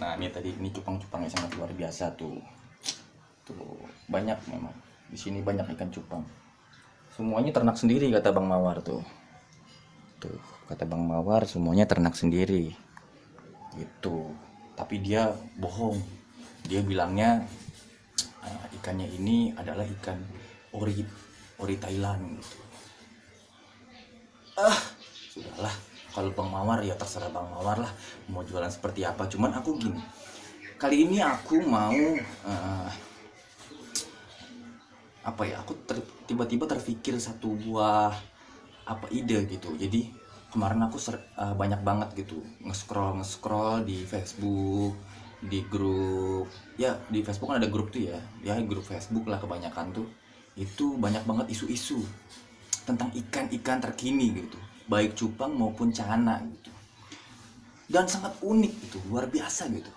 Nah ini tadi, ini cupang-cupangnya sangat luar biasa tuh. Tuh banyak memang. Di sini banyak ikan cupang. Semuanya ternak sendiri kata Bang Mawar tuh. Tuh kata Bang Mawar semuanya ternak sendiri. Gitu. Tapi dia bohong. Dia bilangnya ikannya ini adalah ikan ori Thailand gitu. Sudahlah, kalau Bang Mawar ya terserah Bang Mawar lah mau jualan seperti apa. Cuman aku gini, kali ini aku mau apa ya, aku tiba-tiba terpikir satu buah ide gitu. Jadi kemarin aku banyak banget gitu nge-scroll di Facebook, di grup ya, di Facebook kan ada grup tuh ya grup Facebook lah kebanyakan tuh. Itu banyak banget isu-isu tentang ikan-ikan terkini gitu, baik cupang maupun cana gitu, dan sangat unik gitu, luar biasa gitu.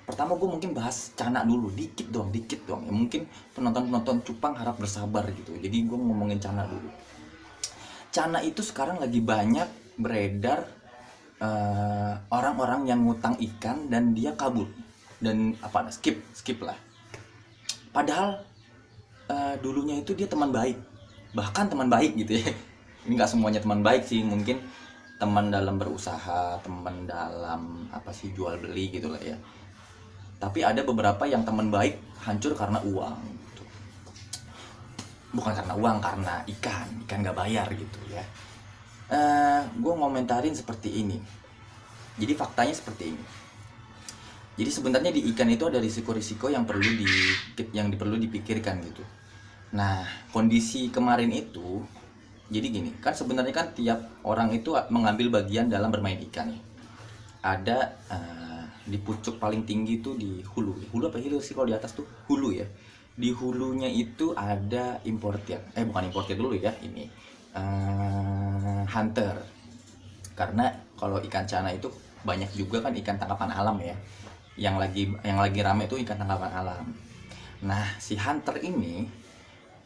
Pertama gue mungkin bahas cana dulu, dikit dong ya, mungkin penonton cupang harap bersabar gitu. Jadi gue ngomongin cana dulu. Cana itu sekarang lagi banyak beredar orang-orang yang ngutang ikan dan dia kabur dan skip lah. Padahal dulunya itu dia teman baik, bahkan teman baik gitu ya. Ini nggak semuanya teman baik sih, mungkin teman dalam berusaha, teman dalam jual beli gitu lah ya. Tapi ada beberapa yang teman baik hancur karena uang gitu. Bukan karena uang, karena ikan nggak bayar gitu ya. Gue ngomentarin seperti ini. Jadi faktanya seperti ini. Jadi sebenarnya di ikan itu ada risiko-risiko yang perlu dipikirkan gitu. Nah, kondisi kemarin itu, jadi gini, kan sebenarnya kan tiap orang itu mengambil bagian dalam bermain ikan ya. Ada di pucuk paling tinggi itu di hulu apa hilir sih kalau di atas tuh? Hulu ya. Di hulunya itu ada importir. Bukan importir dulu ya, ini hunter. Karena kalau ikan cana itu banyak juga kan ikan tangkapan alam ya. Yang lagi rame itu ikan tangkapan alam. Nah, si hunter ini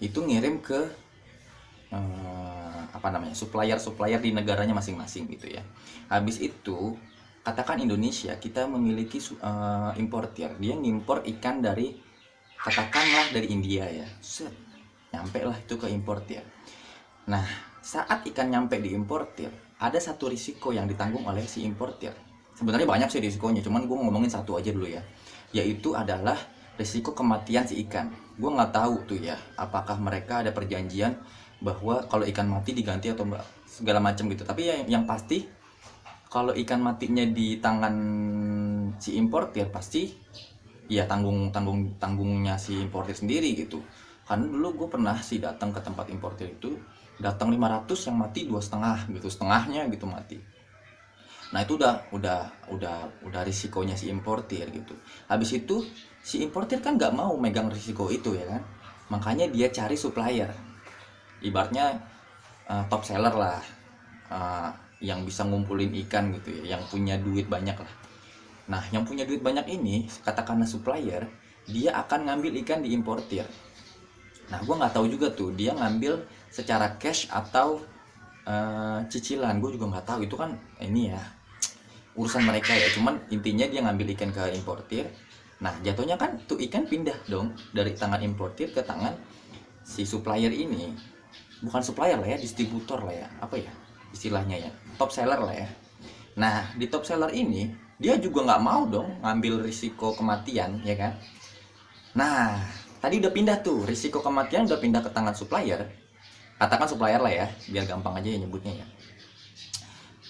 itu ngirim ke supplier di negaranya masing-masing gitu ya. Habis itu katakan Indonesia kita memiliki importir, dia ngimpor ikan dari katakanlah dari India ya. Nyampe lah itu ke importir. Nah, saat ikan nyampe di importir, ada satu risiko yang ditanggung oleh si importir. Sebenarnya banyak sih risikonya, cuman gue ngomongin satu aja dulu ya, yaitu adalah risiko kematian si ikan. Gue nggak tahu tuh ya, apakah mereka ada perjanjian bahwa kalau ikan mati diganti atau segala macam gitu. Tapi yang pasti kalau ikan matinya di tangan si importir, pasti ya tanggungnya si importir sendiri gitu. Karena dulu gue pernah sih datang ke tempat importir itu, datang 500 yang mati 2,5 gitu, setengahnya gitu mati. Nah itu udah risikonya si importir gitu. Habis itu si importir kan nggak mau megang risiko itu ya kan, makanya dia cari supplier, ibaratnya top seller lah, yang bisa ngumpulin ikan gitu ya, yang punya duit banyak lah. Nah yang punya duit banyak ini, katakanlah supplier, dia akan ngambil ikan di importir. Nah gue nggak tahu juga tuh dia ngambil secara cash atau cicilan, gue juga nggak tahu, itu kan ini ya urusan mereka ya. Cuman intinya dia ngambil ikan ke importir. Nah jatuhnya kan tuh ikan pindah dong dari tangan importir ke tangan si supplier ini. Bukan supplier lah ya, distributor lah ya, apa ya istilahnya ya, top seller lah ya. Nah di top seller ini dia juga nggak mau dong ngambil risiko kematian ya kan. Nah tadi udah pindah tuh, risiko kematian udah pindah ke tangan supplier, katakan supplier lah ya biar gampang aja ya nyebutnya ya.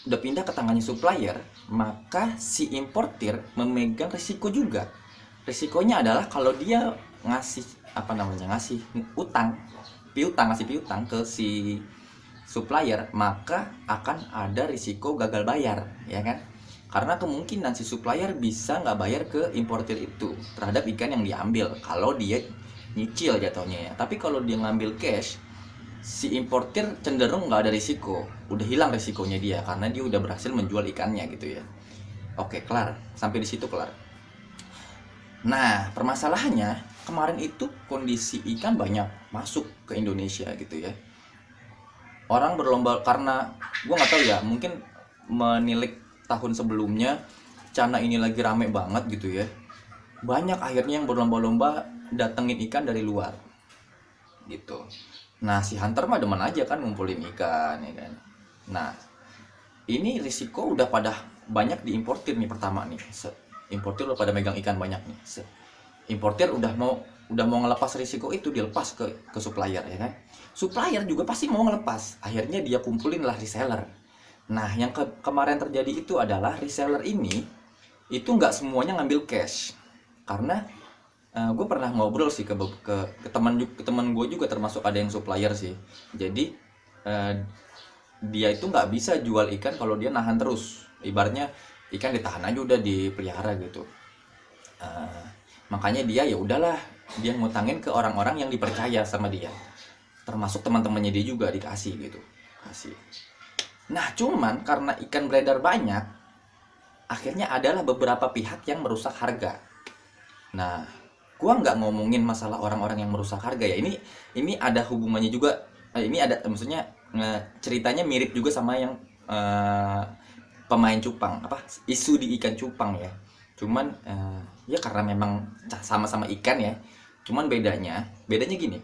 Udah pindah ke tangannya supplier, maka si importir memegang risiko juga. Risikonya adalah kalau dia ngasih ngasih piutang ke si supplier, maka akan ada risiko gagal bayar ya kan. Karena kemungkinan si supplier bisa nggak bayar ke importir itu terhadap ikan yang diambil kalau dia nyicil jatuhnya ya. Tapi kalau dia ngambil cash, si importir cenderung nggak ada risiko, udah hilang risikonya dia karena dia udah berhasil menjual ikannya gitu ya. Oke, kelar, sampai di situ kelar. Nah permasalahannya kemarin itu kondisi ikan banyak masuk ke Indonesia gitu ya. Orang berlomba, karena gue nggak tahu ya, mungkin menilik tahun sebelumnya Cana ini lagi rame banget gitu ya, banyak akhirnya yang berlomba-lomba datengin ikan dari luar gitu. Nah si hunter mah demen aja kan ngumpulin ikan ya kan. Nah ini risiko udah pada banyak diimportir nih. Pertama nih, importir udah pada megang ikan banyak nih. Importir udah mau ngelepas risiko itu, dilepas ke supplier ya kan. Supplier juga pasti mau ngelepas, akhirnya dia kumpulin lah reseller. Nah yang kemarin terjadi itu adalah reseller ini itu nggak semuanya ngambil cash, karena gue pernah ngobrol sih ke teman gue juga, termasuk ada yang supplier sih. Jadi dia itu nggak bisa jual ikan kalau dia nahan terus, ibaratnya ikan ditahan aja udah dipelihara gitu. Makanya dia ya udahlah, dia ngutangin ke orang-orang yang dipercaya sama dia, termasuk teman-temannya dia juga dikasih gitu, kasih. Nah cuman karena ikan beredar banyak, akhirnya adalah beberapa pihak yang merusak harga. Nah gua nggak ngomongin masalah orang-orang yang merusak harga ya, ini ada hubungannya juga. Ini ada, maksudnya ceritanya mirip juga sama yang pemain cupang, apa isu di ikan cupang ya. Cuman ya karena memang sama-sama ikan ya, cuman bedanya gini.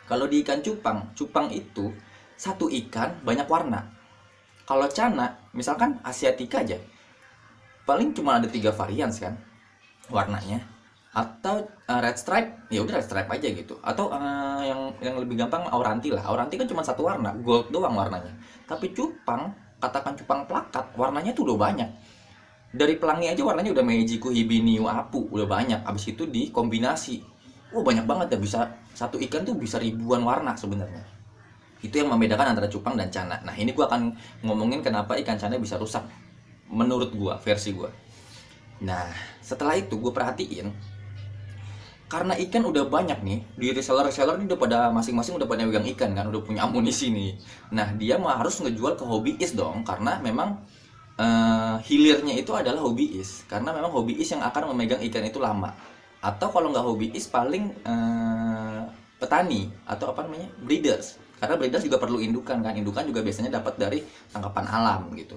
Kalau di ikan cupang itu satu ikan banyak warna. Kalau cana misalkan asiatica aja paling cuma ada 3 varian kan warnanya. Atau red stripe, ya udah red stripe aja gitu. Atau yang lebih gampang auranti lah. Auranti kan cuma satu warna, gold doang warnanya. Tapi cupang, katakan cupang plakat, warnanya tuh udah banyak. Dari pelangi aja warnanya udah Meiji, Hibini, Apu, udah banyak. Abis itu dikombinasi, banyak banget ya, bisa satu ikan tuh bisa ribuan warna sebenarnya. Itu yang membedakan antara cupang dan cana. Nah ini gua akan ngomongin kenapa ikan cana bisa rusak menurut gua, versi gua. Nah setelah itu gue perhatiin, karena ikan udah banyak nih, di reseller ini udah pada masing-masing udah pada megang ikan kan, udah punya amunisi nih. Nah dia mah harus ngejual ke hobiis dong, karena memang hilirnya itu adalah hobiis, karena memang hobiis yang akan memegang ikan itu lama. Atau kalau nggak hobiis paling petani atau apa namanya, breeders, karena breeders juga perlu indukan kan, indukan juga biasanya dapat dari tangkapan alam gitu.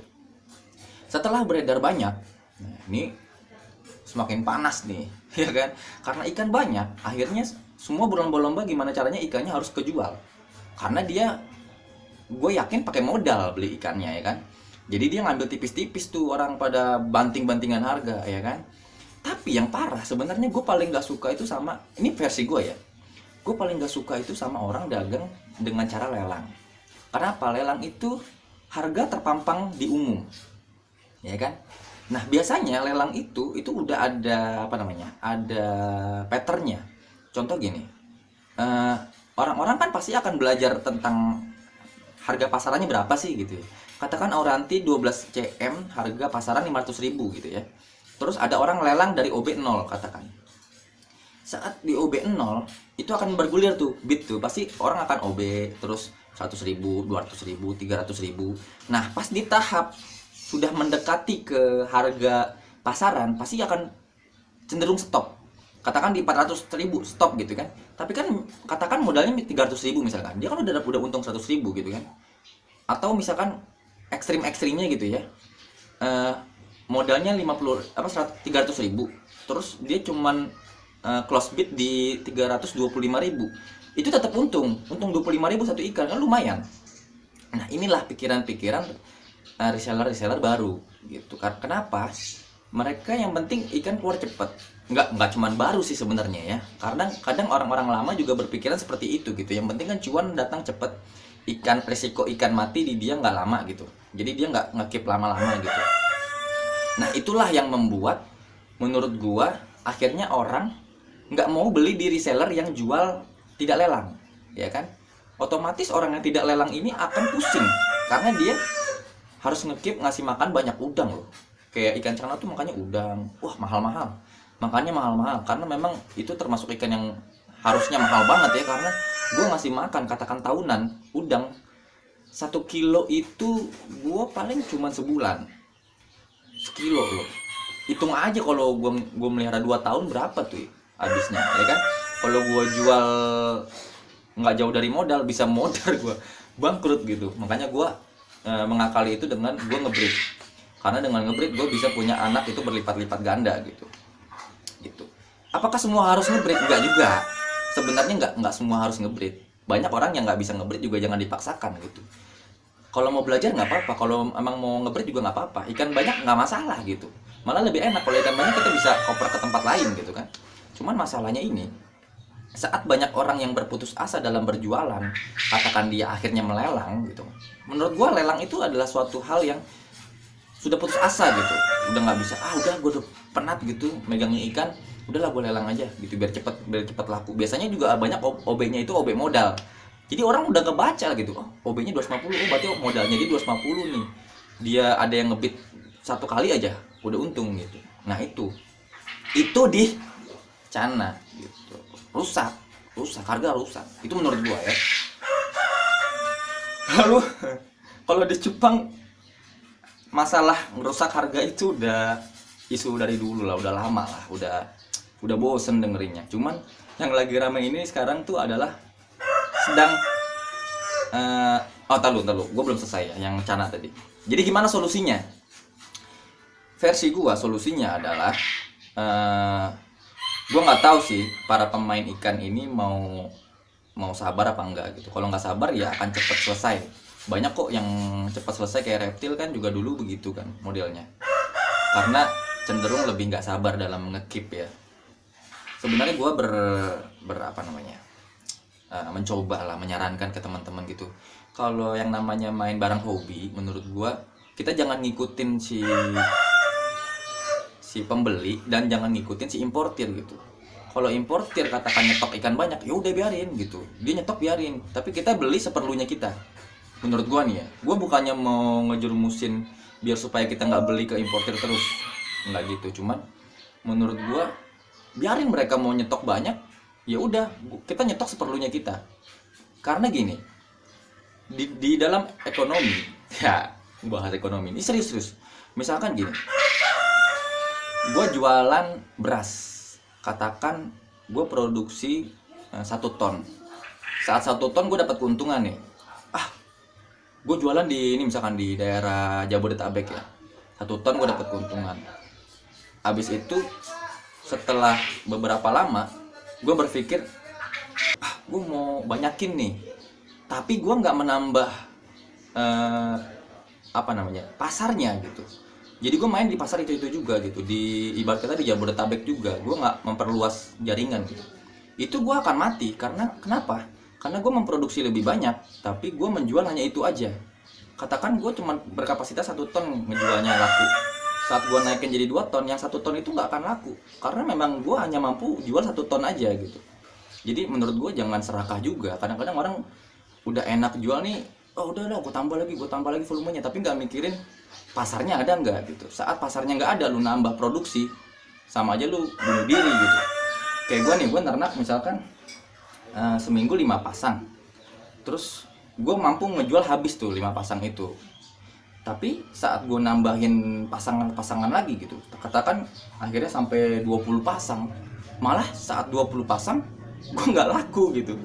Setelah beredar banyak, nah ini semakin panas nih ya kan, karena ikan banyak, akhirnya semua berlomba-lomba gimana caranya ikannya harus kejual, karena dia, gue yakin pakai modal beli ikannya ya kan. Jadi dia ngambil tipis-tipis tuh, orang pada banting-bantingan harga ya kan. Tapi yang parah sebenarnya, gue paling gak suka itu sama, ini versi gue ya, gue paling gak suka itu sama orang dagang dengan cara lelang. Karena apa? Lelang itu harga terpampang di umum ya kan. Nah biasanya lelang itu udah ada apa namanya, ada patternnya. Contoh gini, orang-orang kan pasti akan belajar tentang harga pasarannya berapa sih gitu ya. Katakan auranti 12 cm harga pasaran 500.000 gitu ya. Terus ada orang lelang dari OB0 katakan. Saat di OB0 itu akan bergulir tuh bid tuh, pasti orang akan OB terus 100.000, 200.000, 300.000. Nah pas di tahap sudah mendekati ke harga pasaran, pasti akan cenderung stop. Katakan di 400.000 stop gitu kan. Tapi kan katakan modalnya 300.000 misalkan, dia kan udah untung 100.000 gitu kan. Atau misalkan ekstrimnya gitu ya, modalnya 300.000, terus dia cuman close bid di 325.000, itu tetap untung 25.000 satu ikan, kan lumayan. Nah inilah pikiran-pikiran reseller baru gitu kan. Kenapa? Mereka yang penting ikan keluar cepet. Nggak cuman baru sih sebenarnya ya, karena kadang orang-orang lama juga berpikiran seperti itu gitu. Yang penting kan cuan datang cepet, risiko ikan mati di dia nggak lama gitu, jadi dia nggak ngekip lama-lama gitu. Nah itulah yang membuat menurut gua akhirnya orang nggak mau beli di reseller yang jual tidak lelang ya kan. Otomatis orang yang tidak lelang ini akan pusing, karena dia harus ngekip ngasih makan banyak udang loh. Kayak ikan cana tuh makanya udang, wah mahal-mahal, makanya mahal-mahal, karena memang itu termasuk ikan yang harusnya mahal banget ya. Karena gue ngasih makan katakan tahunan udang 1 kilo itu gue paling cuma sebulan sekilo loh. Hitung aja kalau gue melihara 2 tahun berapa tuh habisnya ya kan. Kalau gue jual nggak jauh dari modal, bisa modal gue bangkrut gitu. Makanya gue mengakali itu dengan gue ngebreed. karena dengan ngebreed gue bisa punya anak itu berlipat-lipat ganda gitu. Apakah semua harus ngebreed? Enggak juga. Sebenarnya nggak semua harus ngebreed. Banyak orang yang nggak bisa ngebreed juga jangan dipaksakan gitu. Kalau mau belajar nggak apa-apa, kalau emang mau ngebreed juga nggak apa-apa. Ikan banyak nggak masalah gitu. Malah lebih enak kalau ikan banyak kita bisa oper ke tempat lain gitu kan. Cuman masalahnya ini, saat banyak orang yang berputus asa dalam berjualan, katakan dia akhirnya melelang gitu. Menurut gua lelang itu adalah suatu hal yang sudah putus asa gitu, udah nggak bisa, udah gue udah penat gitu megangnya ikan, udahlah gue lelang aja gitu biar cepet laku. Biasanya juga banyak OB-nya itu OB modal. Jadi orang udah kebaca gitu, oh OB-nya 250, oh berarti modalnya dia 250 nih. Dia ada yang ngebit satu kali aja, udah untung gitu. Nah itu di Cana gitu. Rusak, harga rusak. Itu menurut gua ya. Lalu kalau di Jepang masalah merusak harga itu udah isu dari dulu lah, udah lama lah, udah bosen dengerinnya. Cuman yang lagi ramai ini sekarang tuh adalah sedang tahu, gue belum selesai ya yang Cana tadi. Jadi gimana solusinya? Versi gua solusinya adalah gua nggak tahu sih para pemain ikan ini mau sabar apa enggak gitu. Kalau nggak sabar ya akan cepet selesai. Banyak kok yang cepat selesai kayak reptil kan juga dulu begitu kan modelnya, karena cenderung lebih nggak sabar dalam ngekip ya. Sebenarnya gue mencoba lah menyarankan ke teman-teman gitu, kalau yang namanya main barang hobi, menurut gue kita jangan ngikutin si pembeli dan jangan ngikutin si importir gitu. Kalau importir katakan nyetok ikan banyak, ya udah biarin gitu, dia nyetok biarin, tapi kita beli seperlunya kita. Menurut gua nih ya, gua bukannya mau ngejurumusin biar supaya kita nggak beli ke importir terus, nggak gitu. Cuman menurut gua biarin mereka mau nyetok banyak, ya udah kita nyetok seperlunya kita. Karena gini, di dalam ekonomi ya, bahas ekonomi ini serius. Misalkan gini, gua jualan beras, katakan gua produksi 1 ton. Saat 1 ton gue dapat keuntungan nih. Gue jualan di ini misalkan di daerah Jabodetabek ya, 1 ton gue dapat keuntungan. Habis itu setelah beberapa lama gue berpikir gue mau banyakin nih, tapi gue nggak menambah pasarnya gitu. Jadi gue main di pasar itu juga gitu, di ibarat kata di Jabodetabek juga, gue nggak memperluas jaringan gitu. Itu gue akan mati. Karena kenapa? Karena gue memproduksi lebih banyak, tapi gue menjual hanya itu aja. Katakan gue cuma berkapasitas 1 ton menjualnya laku. Saat gue naikin jadi 2 ton, yang 1 ton itu nggak akan laku. Karena memang gue hanya mampu jual 1 ton aja gitu. Jadi menurut gue jangan serakah juga. Kadang-kadang orang udah enak jual nih, oh udah gue tambah lagi volumenya, tapi nggak mikirin pasarnya ada nggak gitu. Saat pasarnya nggak ada, lu nambah produksi, sama aja lu bunuh diri gitu. Kayak gue nih, gue ternak misalkan seminggu 5 pasang, terus gue mampu ngejual habis tuh 5 pasang itu. Tapi saat gue nambahin pasangan lagi gitu, katakan akhirnya sampai 20 pasang, malah saat 20 pasang gue nggak laku gitu.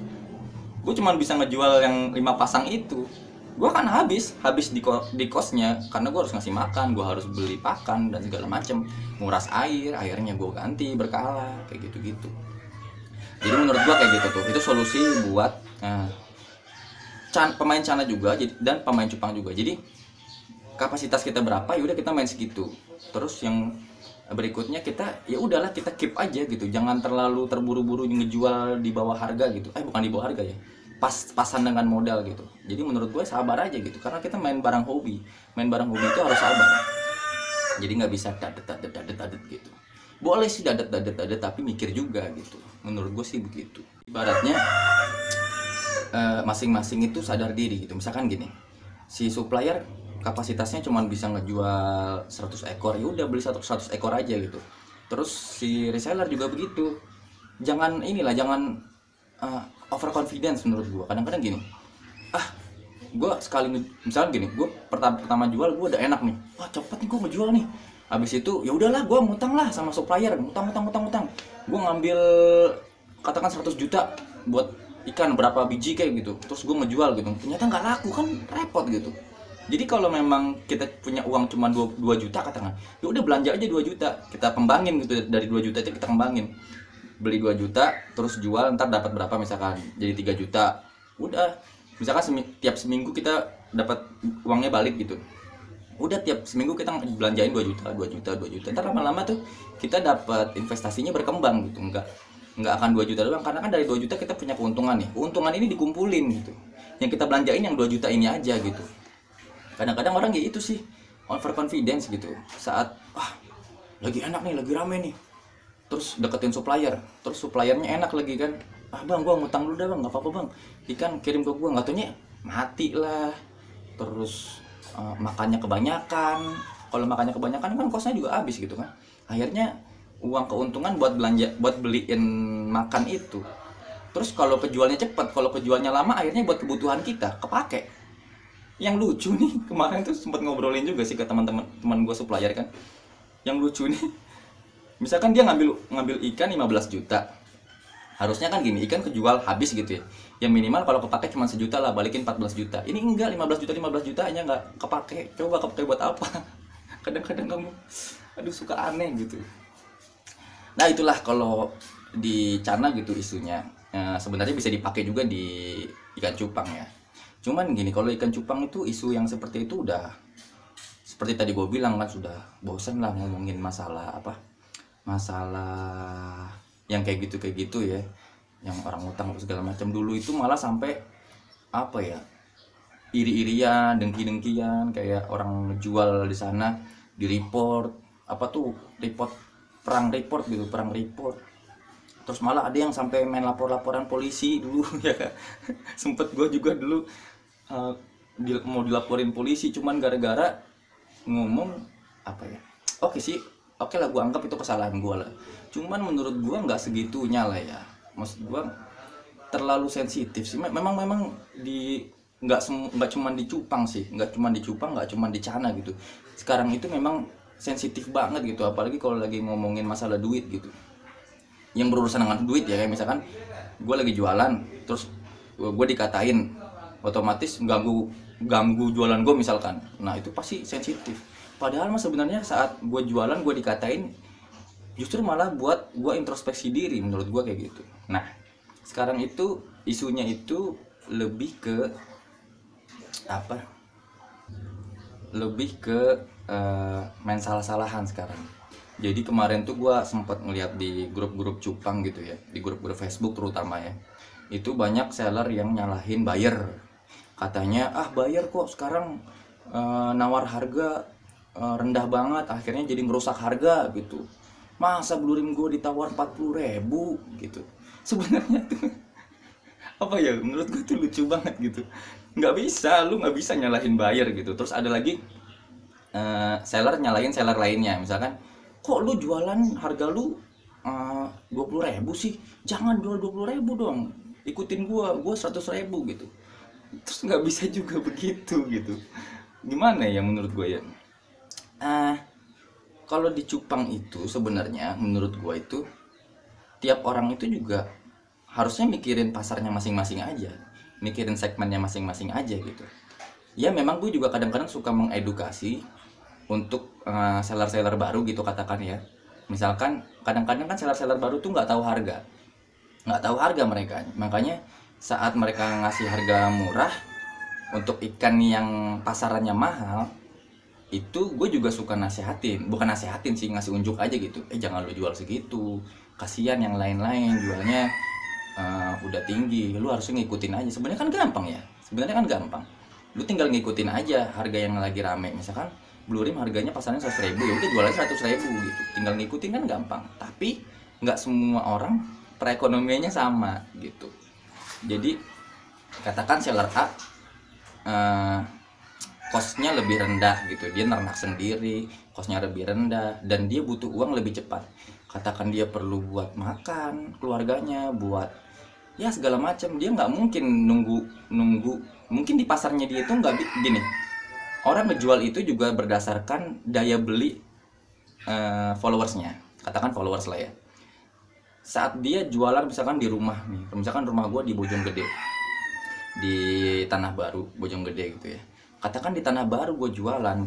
Gue cuma bisa ngejual yang 5 pasang itu. Gue kan habis di kosnya, karena gue harus ngasih makan, gue harus beli pakan dan segala macem, nguras airnya gue ganti berkala kayak gitu. Jadi menurut gua kayak gitu tuh, itu solusi buat pemain Cana juga dan pemain cupang juga. Jadi kapasitas kita berapa, ya udah kita main segitu. Terus yang berikutnya kita ya udahlah kita keep aja gitu, jangan terlalu terburu-buru ngejual di bawah harga gitu. Bukan di bawah harga ya, pasan dengan modal gitu. Jadi menurut gue sabar aja gitu, karena kita main barang hobi itu harus sabar. Jadi nggak bisa dadet gitu. Boleh sih dadet tapi mikir juga gitu. Menurut gue sih begitu. Ibaratnya masing-masing itu sadar diri gitu. Misalkan gini, si supplier kapasitasnya cuma bisa ngejual 100 ekor, ya udah beli 100 ekor aja gitu. Terus si reseller juga begitu. Jangan overconfidence menurut gue. Kadang-kadang gini, gue sekali misalkan gini, gue pertama jual gue udah enak nih, cepet nih gue ngejual nih. Habis itu ya udahlah gue ngutang lah sama supplier, ngutang. Gue ngambil katakan 100 juta buat ikan berapa biji kayak gitu, terus gue ngejual gitu, ternyata nggak laku, kan repot gitu. Jadi kalau memang kita punya uang cuma 2 juta katakan, ya udah belanja aja 2 juta, kita kembangin gitu, dari 2 juta itu kita kembangin. Beli 2 juta, terus jual, ntar dapat berapa misalkan, jadi 3 juta. Udah, misalkan tiap seminggu kita dapat uangnya balik gitu. Udah tiap seminggu kita belanjain 2 juta, 2 juta, 2 juta. Ntar lama-lama tuh kita dapat investasinya berkembang gitu. Enggak akan 2 juta doang, karena kan dari 2 juta kita punya keuntungan nih. Keuntungan ini dikumpulin gitu. Yang kita belanjain yang 2 juta ini aja gitu. Kadang-kadang orang kayak itu sih, overconfidence gitu. Saat lagi enak nih, lagi rame nih, terus deketin supplier, terus suppliernya enak lagi kan, bang gua ngutang dulu dah bang, nggak apa-apa bang, ikan kirim ke gua, nggak taunya mati lah. Terus makannya kebanyakan, kalau makannya kebanyakan kan kosnya juga habis gitu kan. Akhirnya uang keuntungan buat belanja, buat beliin makan itu, terus kalau kejualnya cepat, kalau kejualnya lama, akhirnya buat kebutuhan kita kepake. Yang lucu nih, kemarin tuh sempat ngobrolin juga sih ke teman gue supplier kan. Yang lucu nih, misalkan dia ngambil ikan 15 juta, harusnya kan gini, ikan kejual habis gitu ya, yang minimal kalau kepake cuma 1 juta lah, balikin 14 juta. Ini enggak, 15 juta aja nggak kepake. Coba kepake buat apa? Kadang-kadang kamu suka aneh gitu. Nah itulah kalau di Cana gitu isunya. Sebenarnya bisa dipakai juga di ikan cupang ya. Cuman gini, kalau ikan cupang itu isu yang seperti itu udah, seperti tadi gue bilang kan, sudah bosan lah ngomongin masalah masalah yang kayak gitu ya, yang orang utang segala macam. Dulu itu malah sampai iri-irian, dengki-dengkian, kayak orang jual di sana di report, perang report. Terus malah ada yang sampai main lapor-laporan polisi dulu ya. Sempet gue juga dulu mau dilaporin polisi, cuman gara-gara ngomong oke lah, gue anggap itu kesalahan gue lah. Cuman menurut gue nggak segitunya lah ya, maksud gue terlalu sensitif sih. Memang nggak cuma di cupang sih, nggak cuma di Cana gitu. Sekarang itu memang sensitif banget gitu, apalagi kalau lagi ngomongin masalah duit gitu, yang berurusan dengan duit ya. Kayak misalkan gue lagi jualan, terus gue dikatain, otomatis ganggu jualan gue misalkan. Nah itu pasti sensitif. Padahal mah sebenarnya saat gue jualan, gue dikatain, justru malah buat gue introspeksi diri, menurut gue kayak gitu. Nah sekarang itu isunya itu lebih ke main salah-salahan sekarang. Jadi kemarin tuh gue sempat ngeliat di grup-grup cupang gitu ya, di grup-grup Facebook terutama ya, itu banyak seller yang nyalahin buyer. Katanya buyer kok sekarang nawar harga rendah banget, akhirnya jadi merusak harga gitu. Masa blurim gue ditawar 40.000 gitu. Sebenarnya tuh menurut gue tuh lucu banget gitu. Lu nggak bisa nyalahin buyer gitu. Terus ada lagi seller nyalahin seller lainnya, misalkan, kok lu jualan harga lu 20.000 sih, jangan jual 20.000 dong, ikutin gua 100.000 gitu. Terus nggak bisa juga begitu gitu. Gimana ya menurut gue ya. Kalau di cupang itu sebenarnya menurut gue itu tiap orang itu juga harusnya mikirin pasarnya masing-masing aja, mikirin segmennya masing-masing aja gitu. Ya memang gue juga kadang-kadang suka mengedukasi untuk seller-seller baru gitu katakan ya. Misalkan kadang-kadang kan seller-seller baru tuh nggak tahu harga mereka. Makanya saat mereka ngasih harga murah untuk ikan yang pasarannya mahal, itu gue juga suka bukan nasihatin sih, ngasih unjuk aja gitu. Jangan lu jual segitu, kasihan yang lain-lain jualnya udah tinggi, lu harusnya ngikutin aja. Sebenarnya kan gampang, lu tinggal ngikutin aja harga yang lagi rame. Misalkan blurim harganya pasarannya 100.000, ya udah jualnya 100.000 gitu, tinggal ngikutin kan gampang. Tapi nggak semua orang perekonomiannya sama gitu. Jadi katakan seller A kosnya lebih rendah gitu, dia ternak sendiri, kosnya lebih rendah, dan dia butuh uang lebih cepat. Katakan dia perlu buat makan keluarganya, buat ya segala macam, dia nggak mungkin nunggu. Mungkin di pasarnya dia itu nggak gini, orang ngejual itu juga berdasarkan daya beli followersnya, katakan followers lah ya. Saat dia jualan misalkan di rumah nih, misalkan rumah gue di Bojonggede, di Tanah Baru Bojonggede gitu ya, katakan di Tanah Baru gue jualan,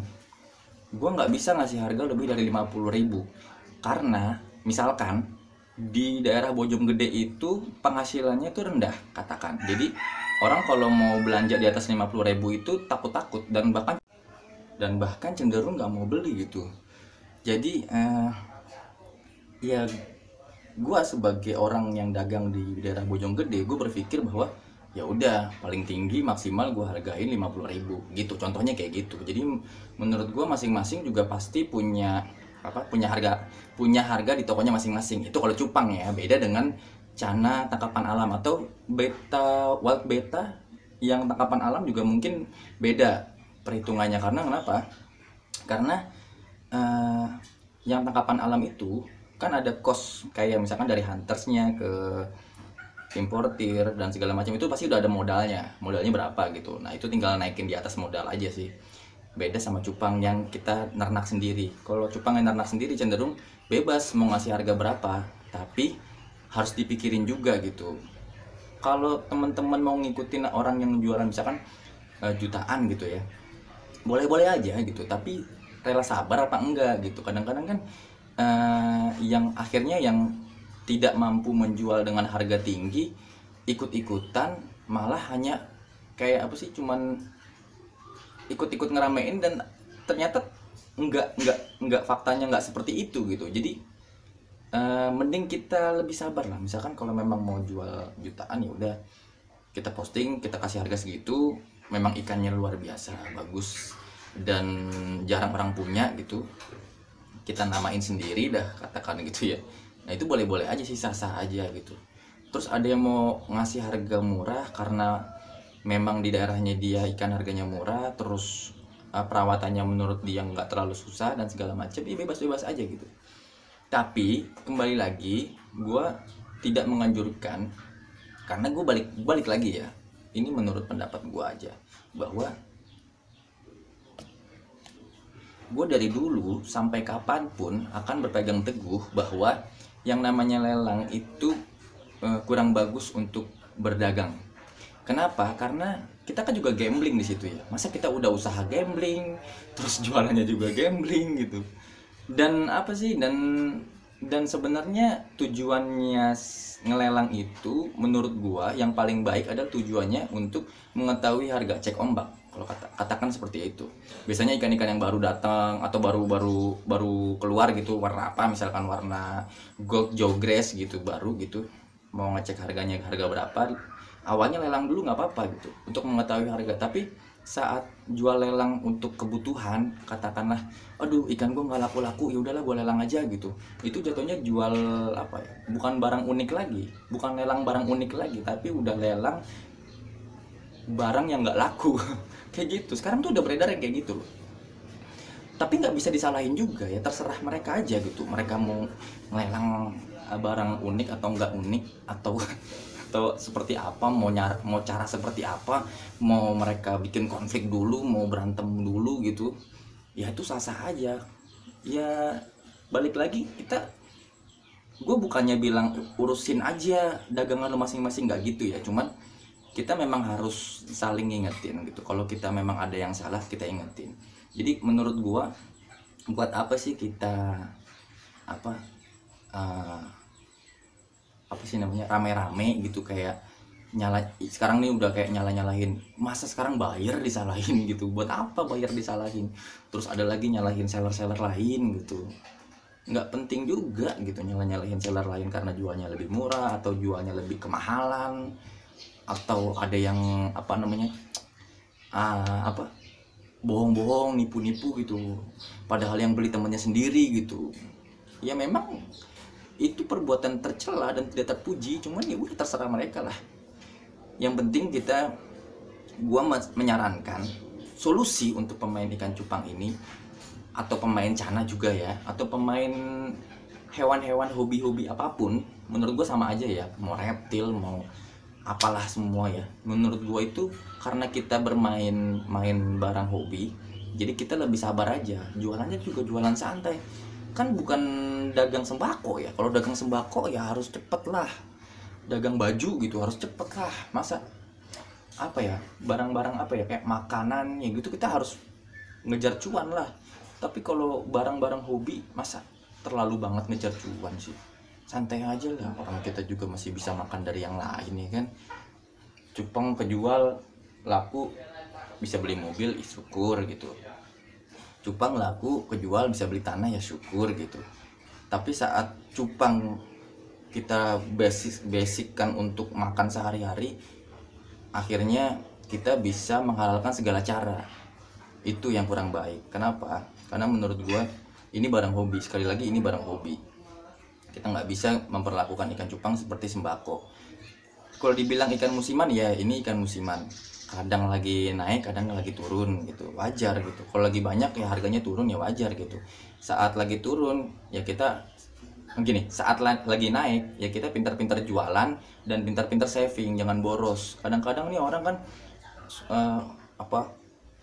gue nggak bisa ngasih harga lebih dari 50.000, karena misalkan di daerah Bojonggede itu penghasilannya itu rendah katakan, jadi orang kalau mau belanja di atas 50.000 itu takut-takut dan bahkan cenderung nggak mau beli gitu. Jadi ya gue sebagai orang yang dagang di daerah Bojonggede, gue berpikir bahwa ya udah paling tinggi maksimal gue hargain 50.000 gitu, contohnya kayak gitu. Jadi menurut gue masing-masing juga pasti punya punya harga di tokonya masing-masing. Itu kalau cupang ya, beda dengan cana tangkapan alam atau wild beta yang tangkapan alam juga mungkin beda perhitungannya. Karena kenapa? Karena yang tangkapan alam itu kan ada cost, kayak misalkan dari huntersnya ke importir dan segala macam, itu pasti udah ada modalnya berapa gitu. Nah itu tinggal naikin di atas modal aja sih. Beda sama cupang yang kita ternak sendiri. Kalau cupang yang ternak sendiri cenderung bebas mau ngasih harga berapa, tapi harus dipikirin juga gitu. Kalau teman-teman mau ngikutin orang yang jualan misalkan jutaan gitu ya, boleh-boleh aja gitu, tapi rela sabar apa enggak gitu. Kadang-kadang kan yang akhirnya yang tidak mampu menjual dengan harga tinggi ikut-ikutan, malah hanya kayak apa sih, cuman ikut-ikut ngeramein dan ternyata enggak faktanya enggak seperti itu gitu. Jadi mending kita lebih sabar lah. Misalkan kalau memang mau jual jutaan ya udah kita posting, kita kasih harga segitu, memang ikannya luar biasa bagus dan jarang orang punya gitu, kita namain sendiri dah katakan gitu ya. Nah itu boleh-boleh aja sih, sah-sah aja gitu. Terus ada yang mau ngasih harga murah karena memang di daerahnya dia ikan harganya murah, terus perawatannya menurut dia nggak terlalu susah dan segala macam, ya bebas-bebas aja gitu. Tapi kembali lagi, gue tidak menganjurkan, karena gue balik lagi ya, ini menurut pendapat gue aja, bahwa gue dari dulu sampai kapanpun akan berpegang teguh bahwa yang namanya lelang itu kurang bagus untuk berdagang. Kenapa? Karena kita kan juga gambling di situ ya. Masa kita udah usaha gambling, terus jualannya juga gambling gitu. Dan apa sih? Dan sebenarnya tujuannya ngelelang itu menurut gua yang paling baik adalah tujuannya untuk mengetahui harga, cek ombak. Kalau katakan seperti itu. Biasanya ikan-ikan yang baru datang atau baru keluar gitu, warna apa, misalkan warna gold jogres gitu, baru gitu, mau ngecek harganya harga berapa, awalnya lelang dulu nggak apa-apa gitu untuk mengetahui harga. Tapi saat jual lelang untuk kebutuhan, katakanlah aduh ikan gue nggak laku-laku, ya udahlah gue lelang aja gitu, itu jatuhnya jual apa ya, bukan barang unik lagi, bukan lelang barang unik lagi, tapi udah lelang barang yang nggak laku. Kayak gitu sekarang tuh udah beredar yang kayak gitu loh. Tapi nggak bisa disalahin juga ya, terserah mereka aja gitu, mereka mau ngelelang barang unik atau nggak unik, atau seperti apa, mau cara seperti apa, mau mereka bikin konflik dulu, mau berantem dulu gitu, ya itu sah-sah aja. Ya balik lagi, gue bukannya bilang urusin aja dagangan lo masing-masing, nggak gitu ya, cuman kita memang harus saling ngingetin gitu. Kalau kita memang ada yang salah, kita ingetin. Jadi menurut gue, buat apa sih kita apa sih namanya, rame-rame gitu, kayak sekarang nih udah kayak nyalahin, masa sekarang buyer disalahin gitu, buat apa buyer disalahin, terus ada lagi nyalahin seller lain gitu. Nggak penting juga gitu nyalahin seller lain karena jualnya lebih murah atau jualnya lebih kemahalan, atau ada yang bohong-bohong, nipu-nipu gitu, padahal yang beli temannya sendiri gitu. Ya memang itu perbuatan tercela dan tidak terpuji, cuman ya udah terserah mereka lah. Yang penting gua menyarankan solusi untuk pemain ikan cupang ini, atau pemain cana juga ya, atau pemain hewan-hewan hobi-hobi apapun, menurut gua sama aja ya, mau reptil mau apalah semua ya. Menurut gua itu karena kita main barang hobi, jadi kita lebih sabar aja, jualannya juga jualan santai. Kan bukan dagang sembako ya. Kalau dagang sembako ya harus cepet lah, dagang baju gitu harus cepet lah. Masa apa ya, barang-barang apa ya, kayak makanan ya gitu, kita harus ngejar cuan lah. Tapi kalau barang-barang hobi, masa terlalu banget ngejar cuan sih? Santai aja lah, orang kita juga masih bisa makan dari yang lain ya kan. Cupang kejual laku bisa beli mobil, ya syukur gitu. Cupang laku kejual bisa beli tanah, ya syukur gitu. Tapi saat cupang kita basickan untuk makan sehari-hari, akhirnya kita bisa menghalalkan segala cara. Itu yang kurang baik. Kenapa? Karena menurut gua ini barang hobi. Sekali lagi, ini barang hobi. Kita nggak bisa memperlakukan ikan cupang seperti sembako. Kalau dibilang ikan musiman, ya ini ikan musiman. Kadang lagi naik, kadang lagi turun gitu. Wajar gitu. Kalau lagi banyak ya harganya turun, ya wajar gitu. Saat lagi turun ya kita gini, saat lagi naik ya kita pintar-pintar jualan dan pintar-pintar saving, jangan boros. Kadang-kadang nih orang kan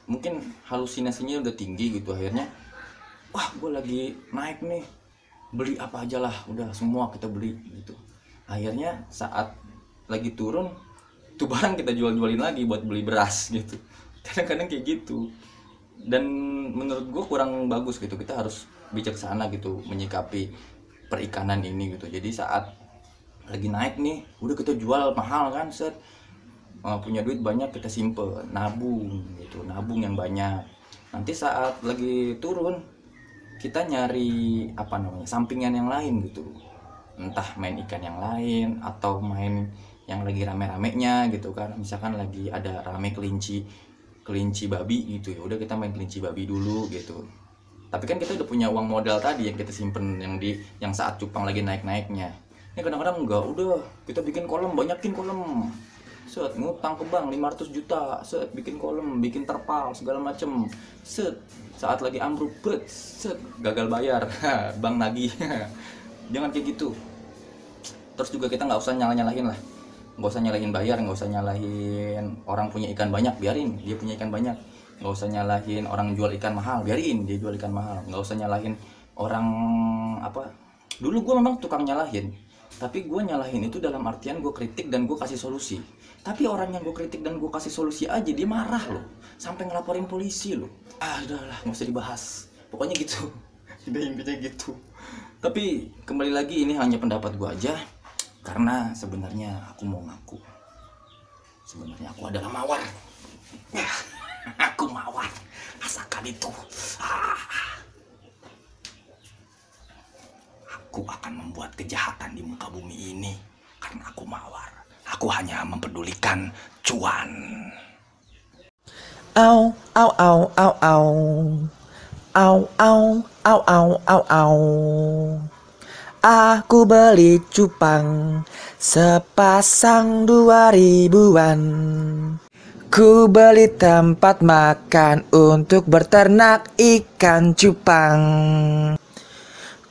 mungkin halusinasinya udah tinggi gitu, akhirnya wah gue lagi naik nih, beli apa aja lah, udah semua kita beli gitu. Akhirnya saat lagi turun tuh barang kita jual-jualin lagi buat beli beras gitu. Kadang-kadang kayak gitu. Dan menurut gue kurang bagus gitu. Kita harus bijaksana gitu menyikapi perikanan ini gitu. Jadi saat lagi naik nih, udah kita jual mahal kan, punya duit banyak kita simpen, nabung gitu, nabung yang banyak. Nanti saat lagi turun kita nyari sampingan yang lain gitu, entah main ikan yang lain atau main yang lagi rame-ramenya gitu kan. Misalkan lagi ada rame kelinci babi gitu, ya udah kita main kelinci babi dulu gitu. Tapi kan kita udah punya uang modal tadi yang kita simpen yang saat cupang lagi naik-naiknya. Ini kadang-kadang enggak, udah kita bikin kolam, banyakin kolam, ngutang ke bank 500 juta, bikin kolam, bikin terpal segala macem, saat lagi ambruk, gagal bayar, bank nagih. Jangan kayak gitu. Terus juga kita nggak usah nyalahin lah, nggak usah nyalahin bayar, nggak usah nyalahin orang punya ikan banyak, biarin dia punya ikan banyak. Nggak usah nyalahin orang jual ikan mahal, biarin dia jual ikan mahal. Nggak usah nyalahin orang dulu gue memang tukang nyalahin, tapi gue nyalahin itu dalam artian gue kritik dan gue kasih solusi. Tapi orang yang gue kritik dan gue kasih solusi aja dia marah loh, sampai ngelaporin polisi loh. Udahlah, nggak usah dibahas, pokoknya gitu. Intinya gitu. Tapi kembali lagi, ini hanya pendapat gue aja, karena sebenarnya aku mau ngaku, sebenarnya aku adalah mawar. Aku mawar, rasakan itu. Aku akan membuat kejahatan di muka bumi ini karena aku mawar. Aku hanya mempedulikan cuan. Au, au, au, au, au. Au, au, au, au, au, au. Aku beli cupang sepasang 2.000-an. Ku beli tempat makan untuk berternak ikan cupang.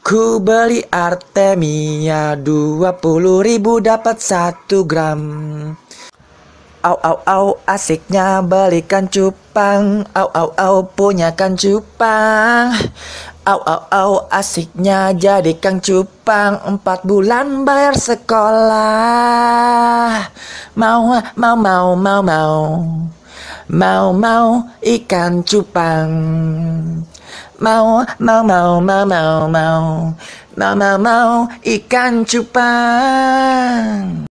Ku beli Artemia 20.000 dapat 1 gram. Au, au, au, asiknya belikan cupang. Au, au, au, punya kan cupang. Au, au, au, asiknya jadi kang cupang. 4 bulan bayar sekolah. Mau, mau, mau, mau, mau. Mau, mau, ikan cupang. Mau, mau, mau, mau, mau, mau. Mau, mau, mau, ikan cupang.